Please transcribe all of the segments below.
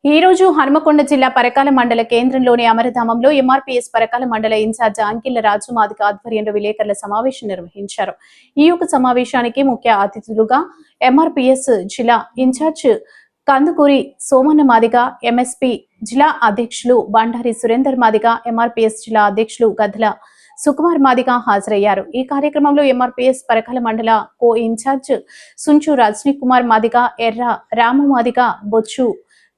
ఈ రోజు హనుమకొండ జిల్లా పరకాల మండల కేంద్రంలోని అమరధామంలో ఎంఆర్పీఎస్ పరకాల మండల ఇన్ఛార్జ్ అంకిళ్ల రాజు మాదిక ఆధ్వర్యంలో విలేకరుల సమావేశం నిర్వహించారు. ఈ యొక్క సమావేశానికి ముఖ్య అతిథులుగా ఎంఆర్పీఎస్ జిల్లా ఇన్ఛార్జ్ కందుకూరి సోమన్న మాదిగ, ఎంఎస్పీ జిల్లా అధ్యక్షులు బండారి సురేందర్ మాదిగ, ఎంఆర్పీఎస్ జిల్లా అధ్యక్షులు గద్దల సుకుమార్ మాదిగ హాజరయ్యారు. ఈ కార్యక్రమంలో ఎంఆర్పీఎస్ పరకాల మండల కో ఇన్ఛార్జ్ సుంచు రజనీ కుమార్ మాదిగ, ఎర్ర రాము మాదిగ, బొచ్చు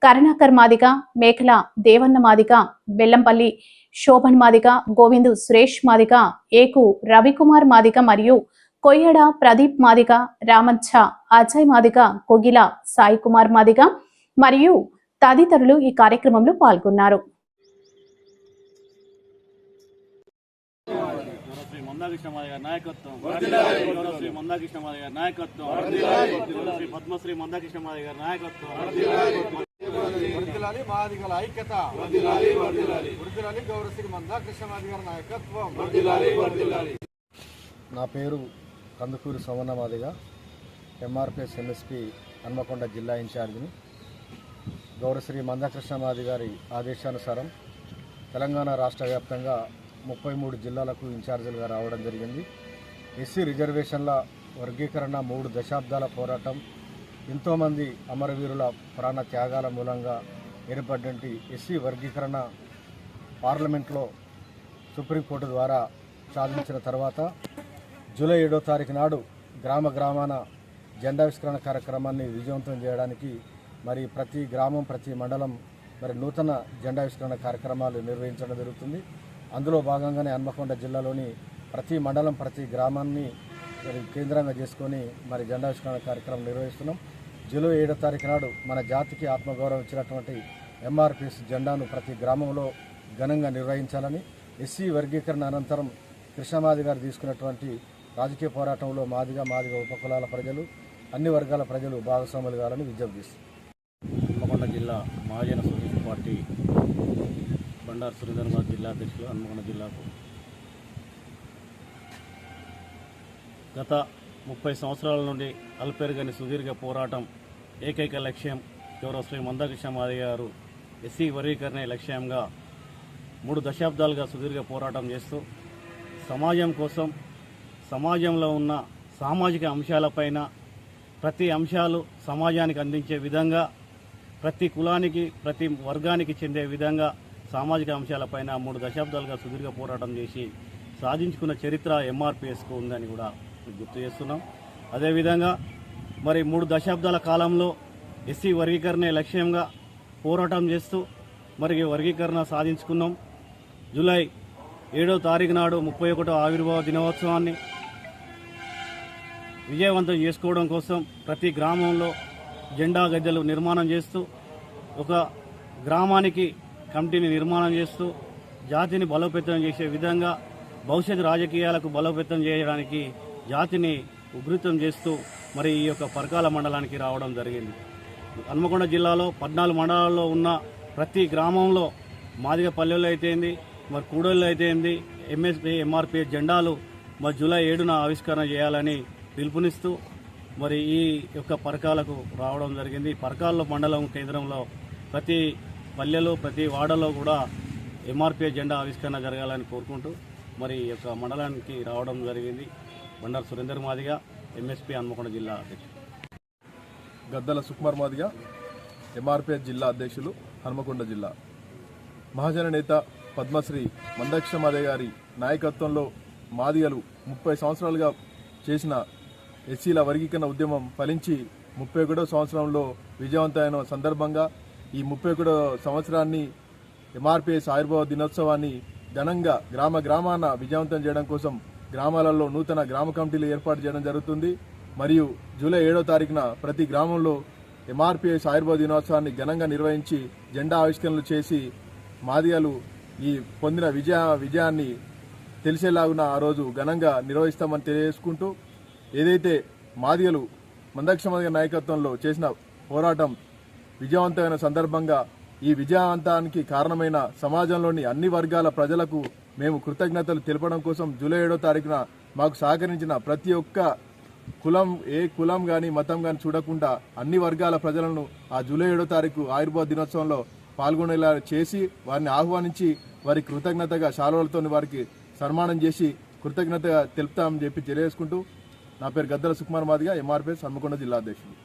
కరుణాకర్ మాదిగ, మేకల దేవన్న మాదిగ, బెల్లంపల్లి శోభన్ మాదిగ, గోవిందు సురేష్ మాదిగ, ఏకు రవికుమార్ మాదిగ మరియు కొయ్యడ ప్రదీప్ మాదిగ, రామచ్చ అజయ్ మాదిగ, కొగిల సాయి కుమార్ మాదిగ మరియు తదితరులు ఈ కార్యక్రమంలో పాల్గొన్నారు. మాదిగల ఐక్యత గౌరవశ్రీ మందాకృష్ణ మాదిగ నాయకత్వం. నా పేరు కందుకూరి సోమన్న మాదిగ, ఎంఆర్పీఎస్ ఎంఎస్పీ హన్మకొండ జిల్లా ఇన్ఛార్జిని. గౌరవశ్రీ మందాకృష్ణ మాదిగ గారి ఆదేశానుసారం తెలంగాణ రాష్ట్ర వ్యాప్తంగా 33 జిల్లాలకు ఇన్ఛార్జీలుగా రావడం జరిగింది. ఎస్సీ రిజర్వేషన్ల వర్గీకరణ 3 దశాబ్దాల పోరాటం, ఎంతోమంది అమరవీరుల ప్రాణ త్యాగాల మూలంగా ఏర్పడినటువంటి ఎస్సీ వర్గీకరణ పార్లమెంట్లో సుప్రీంకోర్టు ద్వారా సాధించిన తర్వాత జూలై 7వ తారీఖు నాడు గ్రామాన జెండావిష్కరణ కార్యక్రమాన్ని విజయవంతం చేయడానికి మరి ప్రతి గ్రామం ప్రతి మండలం మరి నూతన జెండావిష్కరణ కార్యక్రమాలు నిర్వహించడం జరుగుతుంది. అందులో భాగంగానే హన్మకొండ జిల్లాలోని ప్రతి మండలం ప్రతి గ్రామాన్ని మరి కేంద్రంగా చేసుకొని మరి జెండావిష్కరణ కార్యక్రమం నిర్వహిస్తున్నాం. జూలై 7వ తారీఖు నాడు మన జాతికి ఆత్మగౌరవం ఇచ్చినటువంటి ఎంఆర్పీఎస్ జెండాను ప్రతి గ్రామంలో ఘనంగా నిర్వహించాలని, ఎస్సీ వర్గీకరణ అనంతరం కృష్ణమాది గారు తీసుకున్నటువంటి రాజకీయ పోరాటంలో మాదిగ ఉపకులాల ప్రజలు అన్ని వర్గాల ప్రజలు భాగస్వాములు కావాలని విజ్ఞప్తి చేస్తారు. హన్మకొండ జిల్లా మహాజన సోషలిస్ట్ పార్టీ బండారు సురేందర్ జిల్లా అధ్యక్షులు హన్మకొండ జిల్లాకు గత 30 సంవత్సరాల నుండి అల్పెరుగని సుదీర్ఘ పోరాటం ఏకైక లక్ష్యం గౌరవశ్రీ మందాకృష్ణ మాదిగ గారు ఎస్సీ వర్గీకరణ లక్ష్యంగా 3 దశాబ్దాలుగా సుదీర్ఘ పోరాటం చేస్తూ సమాజం కోసం సమాజంలో ఉన్న సామాజిక అంశాలపైన ప్రతి అంశాలు సమాజానికి అందించే విధంగా ప్రతి కులానికి ప్రతి వర్గానికి చెందే విధంగా సామాజిక అంశాలపైన 3 దశాబ్దాలుగా సుదీర్ఘ పోరాటం చేసి సాధించుకున్న చరిత్ర ఎంఆర్పీఎస్కు ఉందని కూడా గుర్తు చేస్తున్నాం. అదేవిధంగా మరి 3 దశాబ్దాల కాలంలో ఎస్సీ వర్గీకరణ లక్ష్యంగా పోరాటం చేస్తూ మరి వర్గీకరణ సాధించుకున్నాం. జూలై 7వ తారీఖు నాడు 31వ ఆవిర్భావ దినోత్సవాన్ని విజయవంతం చేసుకోవడం కోసం ప్రతి గ్రామంలో జెండా గద్దెలు నిర్మాణం చేస్తూ ఒక గ్రామానికి కమిటీని నిర్మాణం చేస్తూ జాతిని బలోపేతం చేసే విధంగా భవిష్యత్ రాజకీయాలకు బలోపేతం చేయడానికి జాతిని ఉధృతం చేస్తూ మరి ఈ యొక్క పరకాల మండలానికి రావడం జరిగింది. హన్మకొండ జిల్లాలో 14 మండలాల్లో ఉన్న ప్రతి గ్రామంలో మాదిగ పల్లెల్లో అయితేంది, మరి కూడళ్ళు అయితేంది, ఎంఎస్పీ ఎంఆర్పీఎస్ జెండాలు మరి జూలై 7న ఆవిష్కరణ చేయాలని పిలుపునిస్తూ మరి ఈ యొక్క పరకాలకు రావడం జరిగింది. పరకాల మండలం కేంద్రంలో ప్రతి పల్లెలో ప్రతి వాడలో కూడా ఎంఆర్పీఎస్ జెండా ఆవిష్కరణ జరగాలని కోరుకుంటూ మరి ఈ యొక్క మండలానికి రావడం జరిగింది. బండారు సురేందర్ మాదిగ, ఎంఎస్పీ హన్మకొండ జిల్లా అధ్యక్షులు. గద్దల సుకుమార్ మాదిగ, ఎంఆర్పీఎస్ జిల్లా అధ్యక్షులు హన్మకొండ జిల్లా. మహాజన నేత పద్మశ్రీ మందాకృష్ణ మాదిగ గారి నాయకత్వంలో మాదిగలు 30 సంవత్సరాలుగా చేసిన ఎస్సీల వర్గీకరణ ఉద్యమం ఫలించి 31వ సంవత్సరంలో విజయవంతమైన సందర్భంగా ఈ 31వ సంవత్సరాన్ని ఎంఆర్పీఎస్ ఆవిర్భావ దినోత్సవాన్ని ఘనంగా గ్రామాన విజయవంతం చేయడం కోసం గ్రామాలలో నూతన గ్రామ కమిటీలు ఏర్పాటు చేయడం జరుగుతుంది. మరియు జూలై 7వ తారీఖున ప్రతి గ్రామంలో ఎంఆర్పీఎస్ ఆవిర్భావ దినోత్సవాన్ని ఘనంగా నిర్వహించి జెండా ఆవిష్కరణలు చేసి మాదిగలు ఈ పొందిన విజయాన్ని తెలిసేలాగున ఆ రోజు ఘనంగా నిర్వహిస్తామని తెలియజేసుకుంటూ, ఏదైతే మాదిగలు మందాకృష్ణ మాదిగ నాయకత్వంలో చేసిన పోరాటం విజయవంతమైన సందర్భంగా ఈ విజయవంతానికి కారణమైన సమాజంలోని అన్ని వర్గాల ప్రజలకు మేము కృతజ్ఞతలు తెలపడం కోసం జూలై 7వ తారీఖున మాకు సహకరించిన ప్రతి ఒక్క కులం కానీ మతం కానీ చూడకుండా అన్ని వర్గాల ప్రజలను ఆ జూలై 7వ తారీఖు ఆయుర్వేద దినోత్సవంలో పాల్గొనేలా చేసి వారిని ఆహ్వానించి వారి కృతజ్ఞతగా శాలువలతో వారికి సన్మానం చేసి కృతజ్ఞతగా తెలుపుతామని చెప్పి తెలియజేసుకుంటూ నా పేరు గద్దల సుకుమార్ మాదిగ, ఎంఆర్పిఎస్ హన్మకొండ జిల్లా అధ్యక్షుడు.